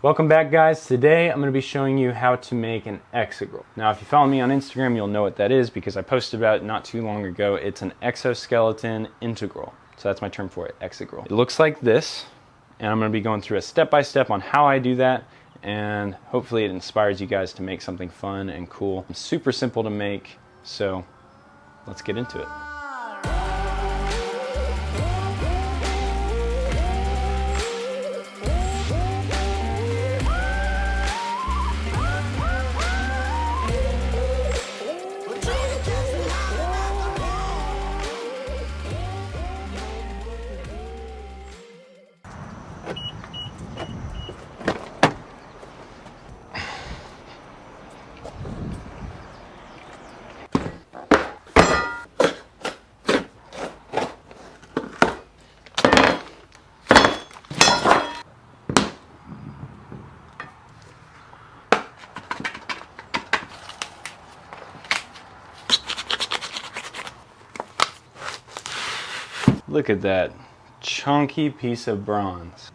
Welcome back, guys. Today I'm going to be showing you how to make an Exigral. Now if you follow me on Instagram, you'll know what that is because I posted about it not too long ago. It's an exoskeleton integral. So that's my term for it, Exigral. It looks like this, and I'm going to be going through a step-by-step on how I do that, and hopefully it inspires you guys to make something fun and cool. It's super simple to make, so let's get into it. Look at that chunky piece of bronze.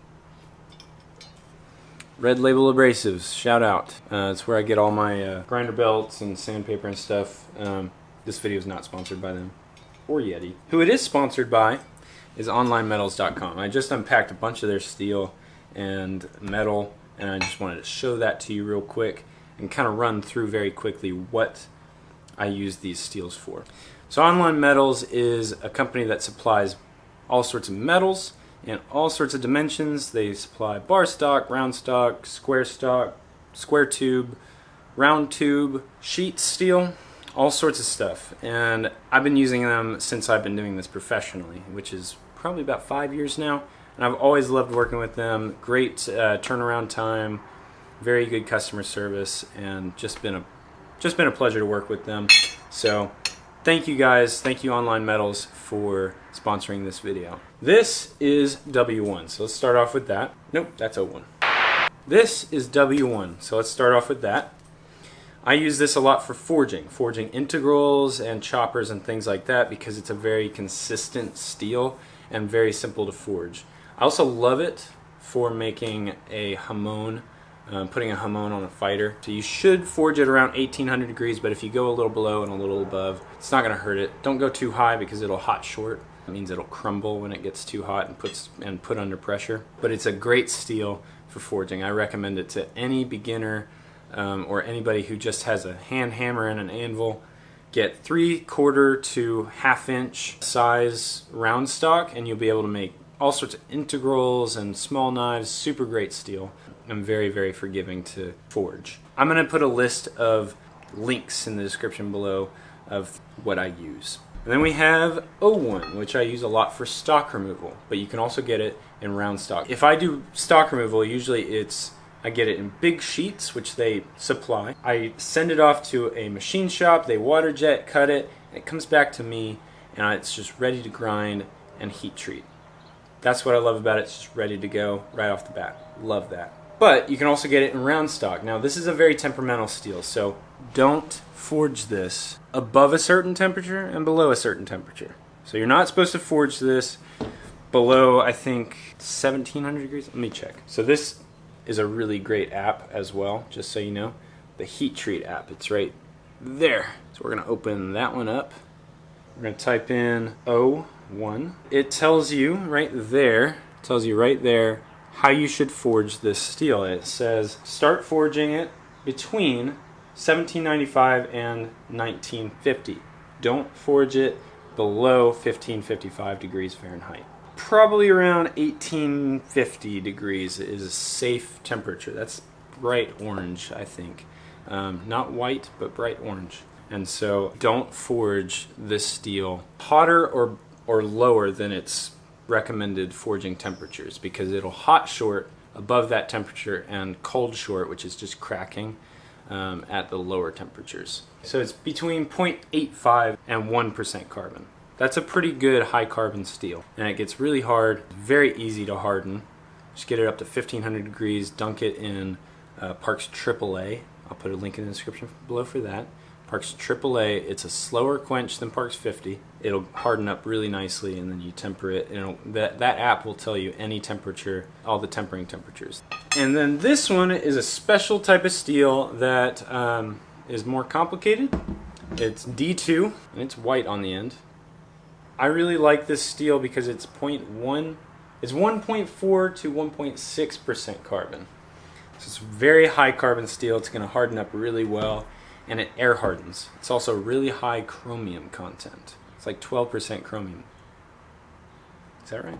Red Label Abrasives, shout out. It's where I get all my grinder belts and sandpaper and stuff. This video is not sponsored by them or Yeti. Who it is sponsored by is OnlineMetals.com. I just unpacked a bunch of their steel and metal, and I just wanted to show that to you real quick and kind of run through very quickly what I use these steels for. So Online Metals is a company that supplies all sorts of metals in all sorts of dimensions. They supply bar stock, round stock, square tube, round tube, sheet steel, all sorts of stuff. And I've been using them since I've been doing this professionally, which is probably about 5 years now. And I've always loved working with them. Great turnaround time, very good customer service, and just been a pleasure to work with them. So thank you guys, thank you Online Metals for sponsoring this video. This is W1, so let's start off with that. Nope, that's O1. This is W1, so let's start off with that. I use this a lot for forging integrals and choppers and things like that because it's a very consistent steel and very simple to forge. I also love it for making a hamon, putting a hamon on a fighter. So you should forge it around 1800 degrees, but if you go a little below and a little above, it's not going to hurt it. Don't go too high because it'll hot short. It means it'll crumble when it gets too hot and put under pressure. But it's a great steel for forging. I recommend it to any beginner or anybody who just has a hand hammer and an anvil. Get 3/4 to 1/2 inch size round stock and you'll be able to make all sorts of integrals and small knives. Super great steel. I'm very, very forgiving to forge. I'm going to put a list of links in the description below of what I use. And then we have O1, which I use a lot for stock removal, but you can also get it in round stock. If I do stock removal, usually I get it in big sheets, which they supply. I send it off to a machine shop, they water jet, cut it, and it comes back to me, and it's just ready to grind and heat treat. That's what I love about it, it's just ready to go right off the bat. Love that. But you can also get it in round stock. Now this is a very temperamental steel, so don't forge this above a certain temperature and below a certain temperature. So you're not supposed to forge this below, I think, 1700 degrees. Let me check. So this is a really great app as well, just so you know. The Heat Treat app, it's right there. So we're gonna open that one up. We're gonna type in O1. It tells you right there, how you should forge this steel. It says start forging it between 1795 and 1950. Don't forge it below 1555 degrees Fahrenheit. Probably around 1850 degrees is a safe temperature. That's bright orange, I think. Not white, but bright orange. And so don't forge this steel hotter or lower than its recommended forging temperatures because it'll hot short above that temperature and cold short, which is just cracking, at the lower temperatures. So it's between 0.85 and 1% carbon. That's a pretty good high carbon steel, and it gets really hard, very easy to harden. Just get it up to 1500 degrees, dunk it in Parks AAA. I'll put a link in the description below for that. Parks AAA, it's a slower quench than Parks 50. It'll harden up really nicely, and then you temper it. And that app will tell you any temperature, all the tempering temperatures. And then this one is a special type of steel that is more complicated. It's D2, and it's white on the end. I really like this steel because it's 1.4 to 1.6% carbon. So it's very high carbon steel. It's going to harden up really well. And it air hardens. It's also really high chromium content. It's like 12% chromium. Is that right?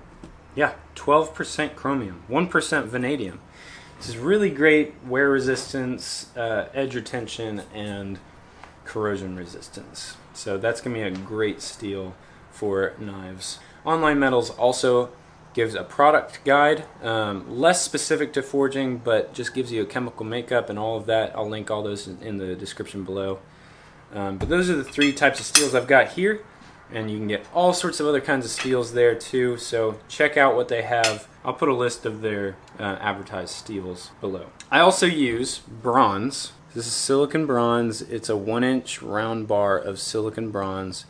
Yeah, 12% chromium, 1% vanadium. This is really great wear resistance, edge retention, and corrosion resistance. So that's going to be a great steel for knives. Online Metals also gives a product guide, less specific to forging, but just gives you a chemical makeup and all of that. I'll link all those in the description below. But those are the 3 types of steels I've got here, and you can get all sorts of other kinds of steels there too, so check out what they have. I'll put a list of their advertised steels below. I also use bronze. This is silicon bronze. It's a 1-inch round bar of silicon bronze,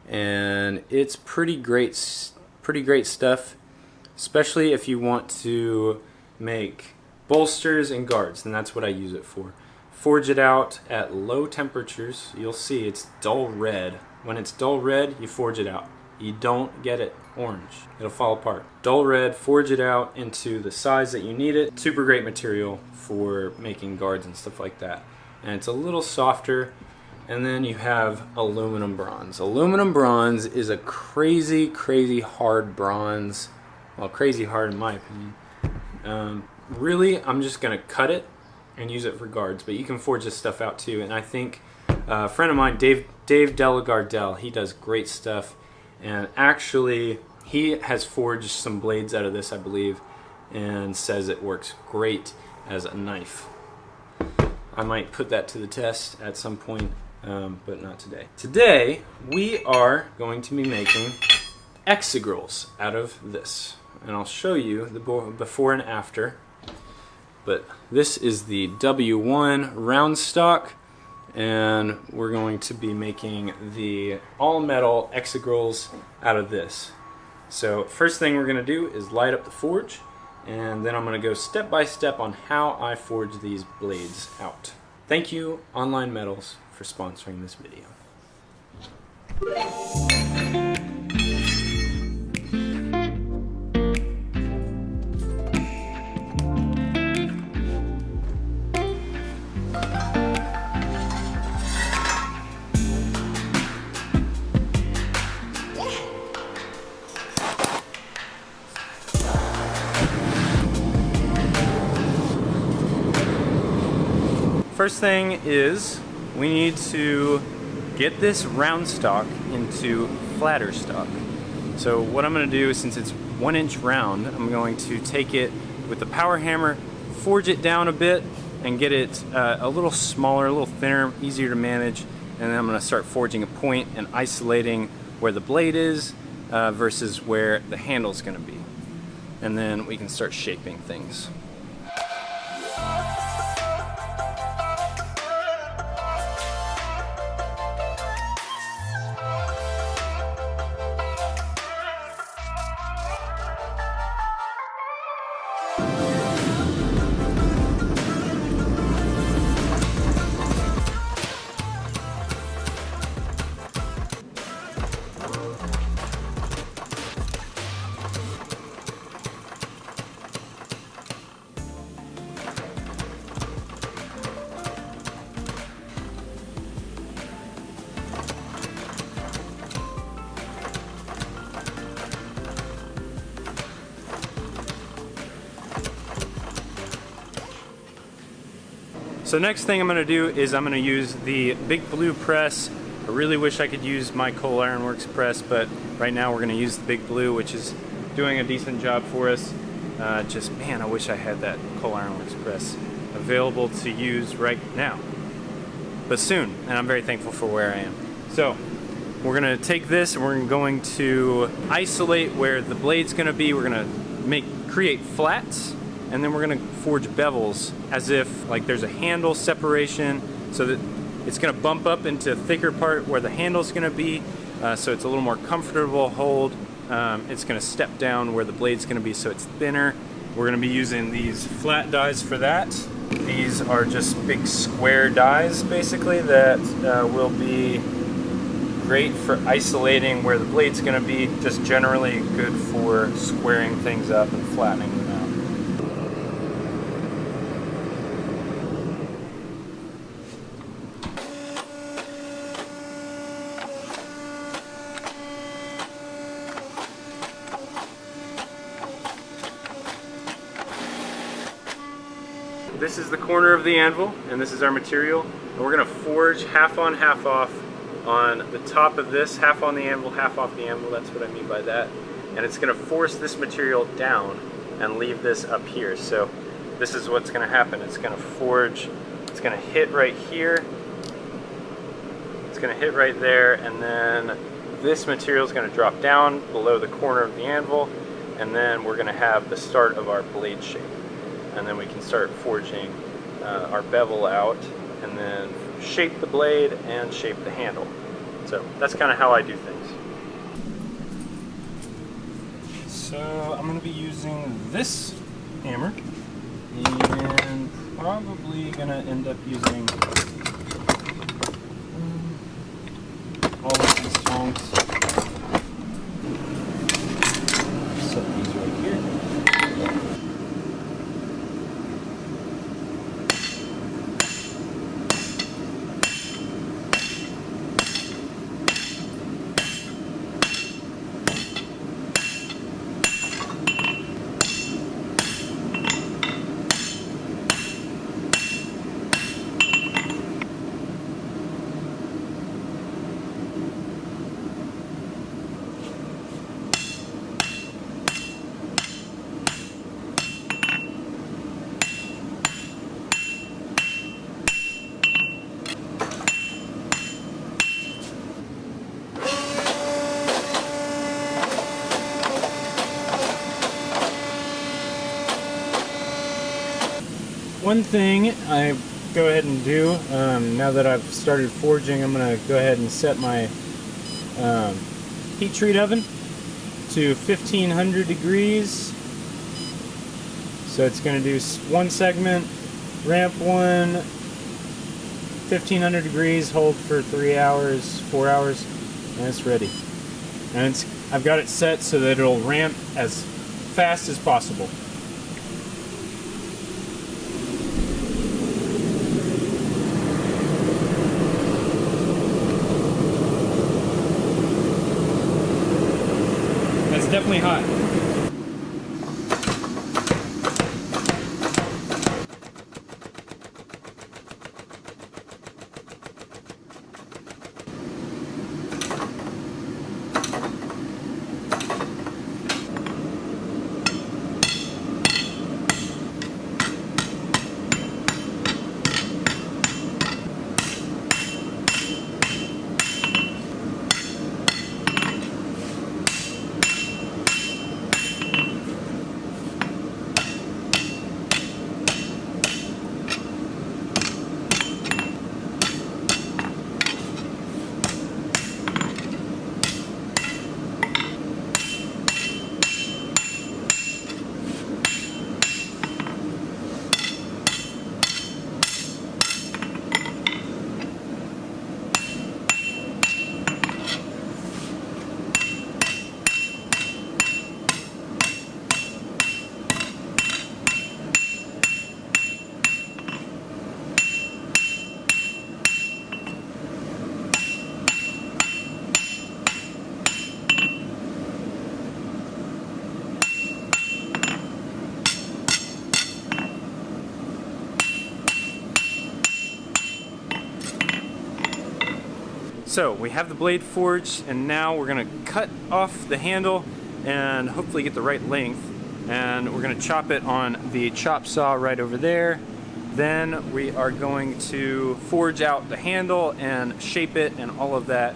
and it's pretty great stuff. Especially if you want to make bolsters and guards, and that's what I use it for. Forge it out at low temperatures. You'll see it's dull red. When it's dull red, you forge it out. You don't get it orange. It'll fall apart. Dull red, forge it out into the size that you need it. Super great material for making guards and stuff like that. And it's a little softer. And then you have aluminum bronze. Aluminum bronze is a crazy, crazy hard bronze. Well, crazy hard in my opinion. Really, I'm just going to cut it and use it for guards, but you can forge this stuff out too. And I think a friend of mine, Dave Delagardelle, he does great stuff. And actually, he has forged some blades out of this, I believe, and says it works great as a knife. I might put that to the test at some point, but not today. Today, we are going to be making Exigrals out of this. And I'll show you the before and after. But this is the W1 round stock, and we're going to be making the all metal Exigrals out of this. So first thing we're going to do is light up the forge, and then I'm going to go step by step on how I forge these blades out. Thank you, Online Metals, for sponsoring this video. First thing is we need to get this round stock into flatter stock. So what I'm going to do, since it's 1-inch round, I'm going to take it with the power hammer, forge it down a bit, and get it a little smaller, a little thinner, easier to manage. And then I'm going to start forging a point and isolating where the blade is versus where the handle is going to be. And then we can start shaping things. So next thing I'm going to do is I'm going to use the Big Blue press. I really wish I could use my Coal Ironworks press, but right now we're going to use the Big Blue, which is doing a decent job for us. Just, man, I wish I had that Coal Ironworks press available to use right now. But soon, and I'm very thankful for where I am. So we're going to take this and we're going to isolate where the blade's going to be. We're going to create flats, and then we're going to forge bevels as if like there's a handle separation, so that It's going to bump up into a thicker part where the handle's going to be, so it's a little more comfortable hold. It's going to step down where the blade's going to be, so it's thinner. We're going to be using these flat dies for that. These are just big square dies, basically, that will be great for isolating where the blade's going to be, just generally good for squaring things up and flattening them out. This is the corner of the anvil, and this is our material, and we're going to forge half on, half off on the top of this, half on the anvil, half off the anvil. That's what I mean by that. And it's going to force this material down and leave this up here. So this is what's going to happen. It's going to forge, it's going to hit right here, it's going to hit right there, and then this material is going to drop down below the corner of the anvil, and then we're going to have the start of our blade shape. And then we can start forging our bevel out, and then shape the blade and shape the handle. So that's kind of how I do things. So I'm going to be using this hammer, and probably going to end up using all of these tongs. Set these right here. One thing I go ahead and do, now that I've started forging, I'm going to go ahead and set my heat treat oven to 1500 degrees. So it's going to do one segment, ramp one, 1500 degrees, hold for 3 hours, 4 hours, and it's ready. And I've got it set so that it'll ramp as fast as possible. It's definitely hot. So we have the blade forged, and now we're going to cut off the handle and hopefully get the right length, and we're going to chop it on the chop saw right over there. Then we are going to forge out the handle and shape it and all of that.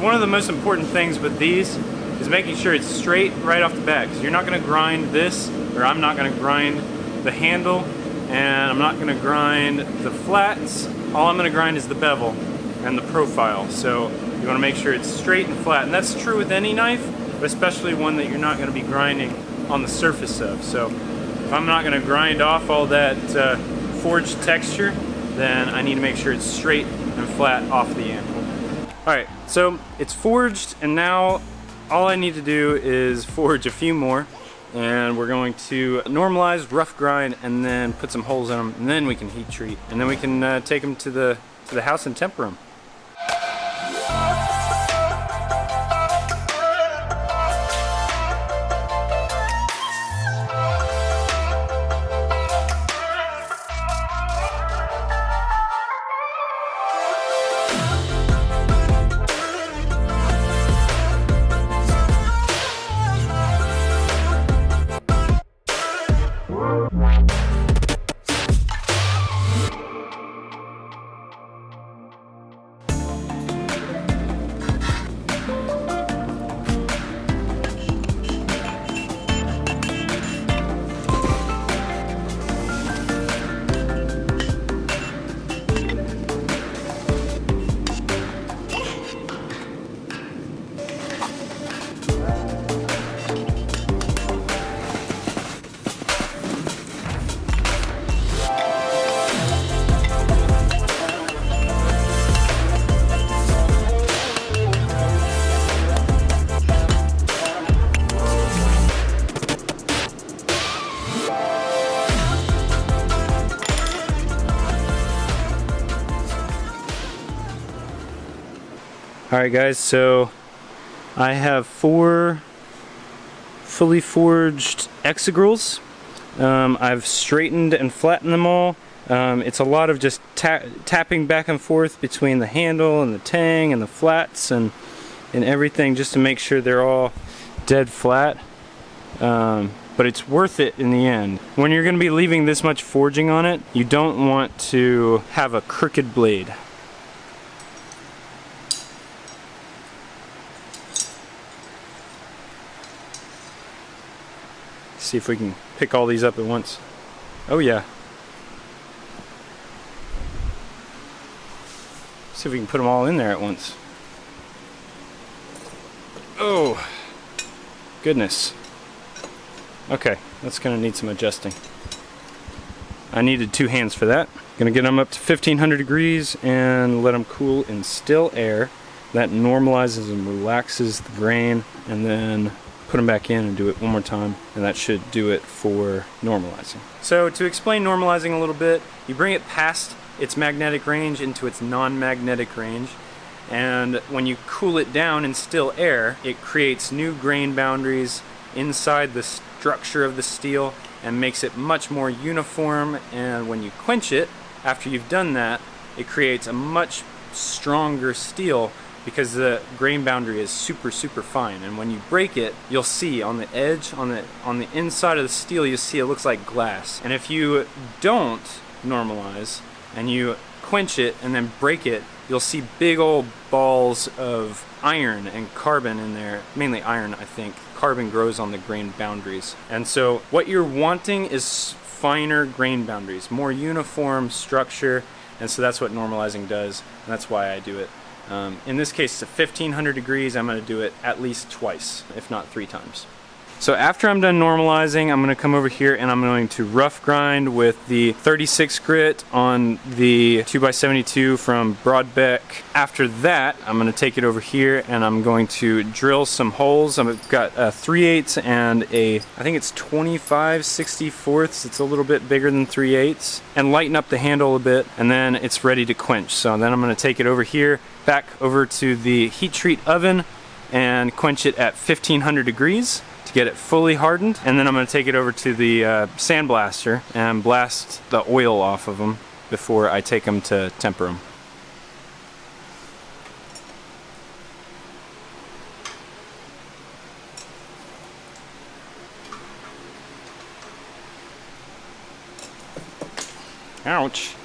So one of the most important things with these is making sure it's straight right off the bat, because you're not going to grind this, or I'm not going to grind the handle, and I'm not going to grind the flats. All I'm going to grind is the bevel and the profile. So you want to make sure it's straight and flat, and that's true with any knife, but especially one that you're not going to be grinding on the surface of. So if I'm not going to grind off all that forged texture, then I need to make sure it's straight and flat off the anvil. Alright, so it's forged, and now all I need to do is forge a few more, and we're going to normalize, rough grind, and then put some holes in them, and then we can heat treat, and then we can take them to the house and temper them. Alright guys, so I have 4 fully forged Exigrals. I've straightened and flattened them all. It's a lot of just tapping back and forth between the handle and the tang and the flats and everything, just to make sure they're all dead flat. But it's worth it in the end. When you're going to be leaving this much forging on it, you don't want to have a crooked blade. See if we can pick all these up at once. Oh yeah. See if we can put them all in there at once. Oh, goodness. Okay, that's gonna need some adjusting. I needed 2 hands for that. Gonna get them up to 1500 degrees and let them cool in still air. That normalizes and relaxes the grain, and then put them back in and do it one more time, and that should do it for normalizing. So to explain normalizing a little bit, you bring it past its magnetic range into its non-magnetic range, and when you cool it down in still air, it creates new grain boundaries inside the structure of the steel and makes it much more uniform. And when you quench it, after you've done that, it creates a much stronger steel, because the grain boundary is super fine, and when you break it, you'll see on the edge, on the inside of the steel, you see it looks like glass. And if you don't normalize and you quench it and then break it, you'll see big old balls of iron and carbon in there, mainly iron, I think. Carbon grows on the grain boundaries, and so what you're wanting is finer grain boundaries, more uniform structure, and so that's what normalizing does, and that's why I do it. In this case, to 1500 degrees, I'm going to do it at least twice, if not 3 times. So after I'm done normalizing, I'm going to come over here and I'm going to rough grind with the 36 grit on the 2x72 from Broadbeck. After that, I'm going to take it over here and I'm going to drill some holes. I've got a 3/8 and I think it's 25/64. It's a little bit bigger than 3/8, and lighten up the handle a bit, and then it's ready to quench. So then I'm going to take it over here, back over to the heat treat oven, and quench it at 1500 degrees. To get it fully hardened, and then I'm going to take it over to the sandblaster and blast the oil off of them before I take them to temper them. Ouch.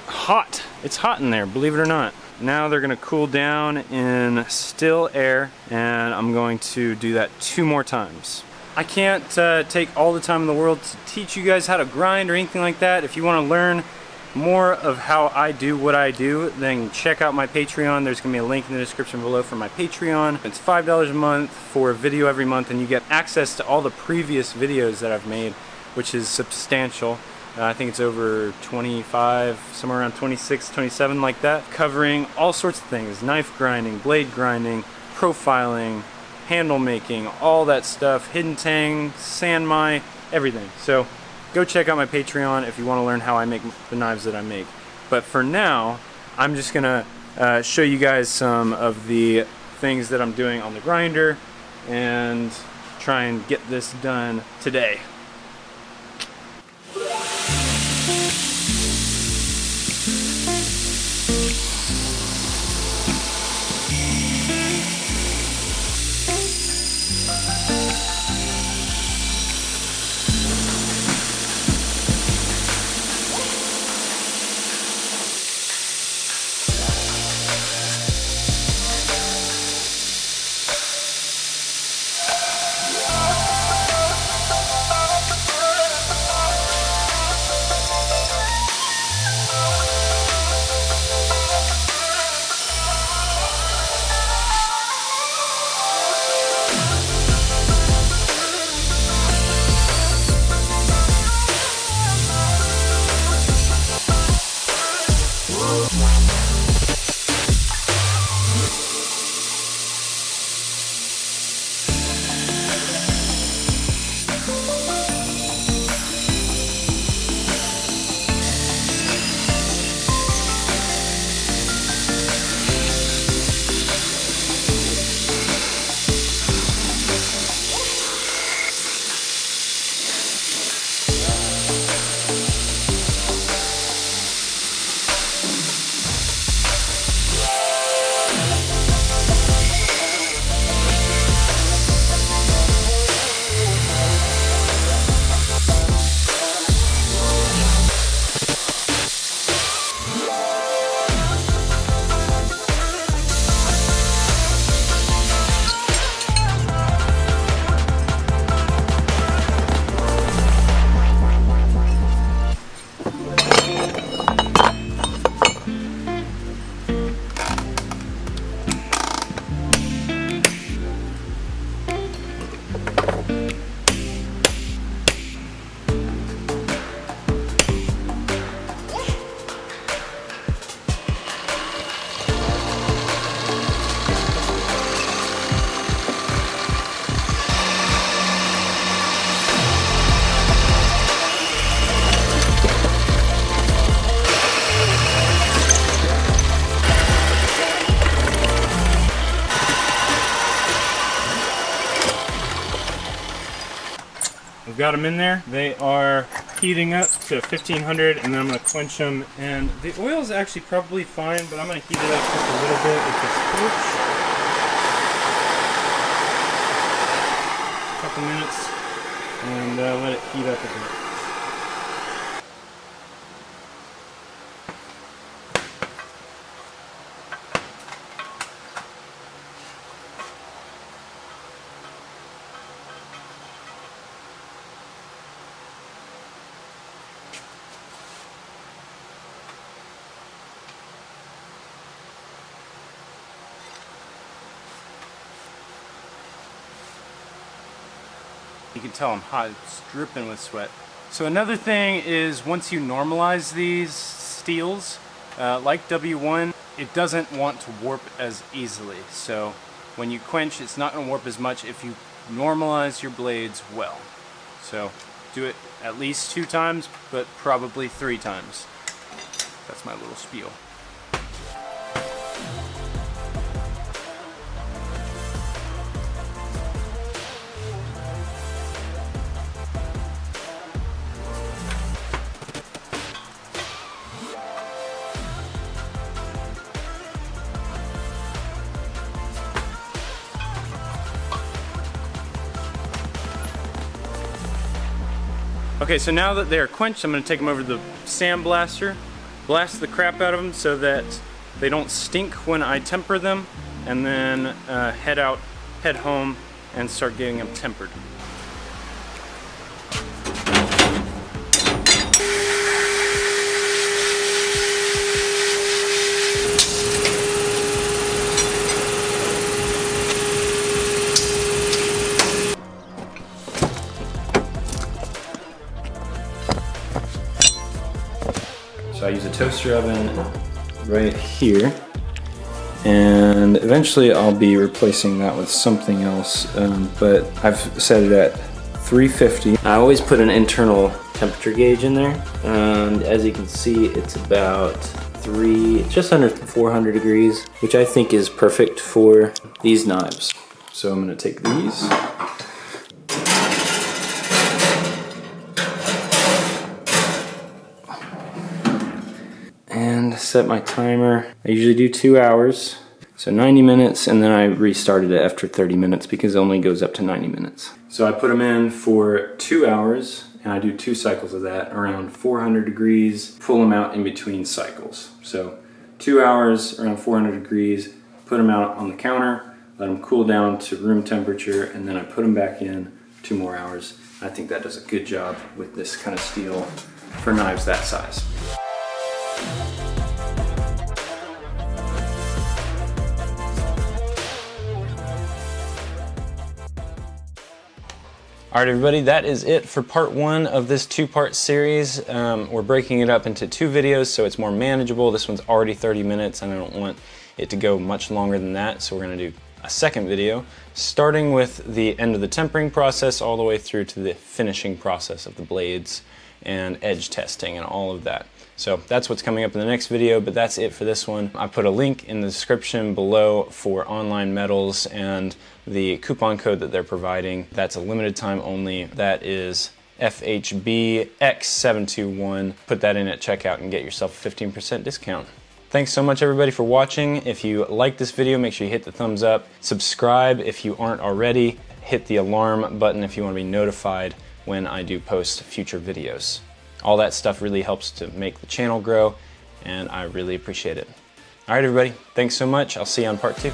Hot. It's hot in there, believe it or not. Now they're gonna cool down in still air, and I'm going to do that 2 more times. I can't take all the time in the world to teach you guys how to grind or anything like that. If you wanna learn more of how I do what I do, then check out my Patreon. There's gonna be a link in the description below for my Patreon. It's $5 a month for a video every month, and you get access to all the previous videos that I've made, which is substantial. I think it's over 25, somewhere around 26, 27 like that, covering all sorts of things: knife grinding, blade grinding, profiling, handle making, all that stuff, hidden tang, sanmai, everything. So go check out my Patreon if you want to learn how I make the knives that I make. But for now, I'm just gonna show you guys some of the things that I'm doing on the grinder and try and get this done today. We've got them in there. They are heating up to 1500, and then I'm going to quench them. And the oil is actually probably fine, but I'm going to heat it up just a little bit with this torch. A couple minutes, and let it heat up a bit. You can tell I'm hot, it's dripping with sweat. So another thing is, once you normalize these steels, like W1, it doesn't want to warp as easily. So when you quench, it's not going to warp as much if you normalize your blades well. So do it at least 2 times, but probably 3 times. That's my little spiel. Okay, so now that they're quenched, I'm going to take them over to the sand blaster, blast the crap out of them so that they don't stink when I temper them, and then head home and start getting them tempered. So I use a toaster oven right here, and eventually I'll be replacing that with something else, but I've set it at 350. I always put an internal temperature gauge in there, and as you can see, it's about just under 400 degrees, which I think is perfect for these knives. So I'm going to take these. And set my timer. I usually do 2 hours, so 90 minutes, and then I restarted it after 30 minutes because it only goes up to 90 minutes. So I put them in for 2 hours, and I do 2 cycles of that around 400 degrees, pull them out in between cycles. So 2 hours around 400 degrees, put them out on the counter, let them cool down to room temperature, and then I put them back in 2 more hours. I think that does a good job with this kind of steel for knives that size. Alright everybody, that is it for part 1 of this 2-part series. We're breaking it up into 2 videos so it's more manageable. This one's already 30 minutes and I don't want it to go much longer than that, so we're going to do a second video, starting with the end of the tempering process all the way through to the finishing process of the blades and edge testing and all of that. So that's what's coming up in the next video, but that's it for this one. I put a link in the description below for Online Metals and the coupon code that they're providing. That's a limited time only. That is FHBX721. Put that in at checkout and get yourself a 15% discount. Thanks so much everybody for watching. If you like this video, make sure you hit the thumbs up. Subscribe if you aren't already. Hit the alarm button if you want to be notified when I do post future videos. All that stuff really helps to make the channel grow, and I really appreciate it. All right, everybody, thanks so much. I'll see you on part 2.